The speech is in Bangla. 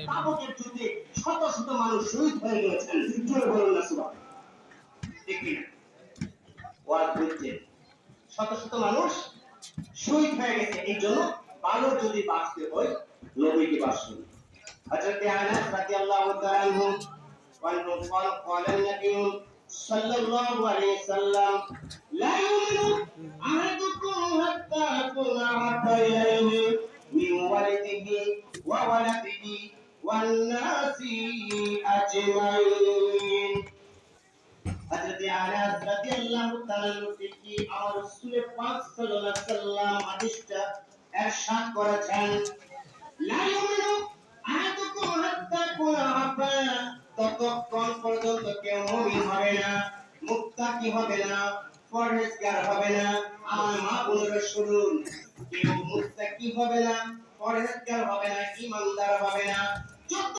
তাবুকের যুদ্ধে শত শত মানুষ শহীদ হয়ে গেছেন। জোরে বলুন না সুবহানাল্লাহ। ঠিক কি না? ওয়াজ বুঝছেন? শত শত মানুষ শহীদ হয়ে গেছে। এই জন্য ভালো যদি বাঁচতে হয় নবীকে বাঁচুন। হযরত আনাস রাদিয়াল্লাহু তাআলা আনহু قال النبي صلى الله عليه وسلم لا يؤمن أحدكم حتى أكون أحب إليه من والده وولده والناس أجمعين. হযরত আনাস রাদিয়াল্লাহু তাআলা থেকে আমার রাসূল পাক সাল্লাল্লাহু আলাইহি ওয়াসাল্লাম হাদিসটা ইরশাদ করেছেন, লা ইউমিনু আহাদুকুম হাত্তা কুনা আহাব্বা, ততক্ষণ পর্যন্ত কেউ মুমিন হবে না, মুত্তাকি হবে না, পরহেজগার হবে না। আমার মা বোনেরা শুনুন, কেউ মুত্তাকি হবে না, পরহেজগার হবে না, ঈমানদার হবে না,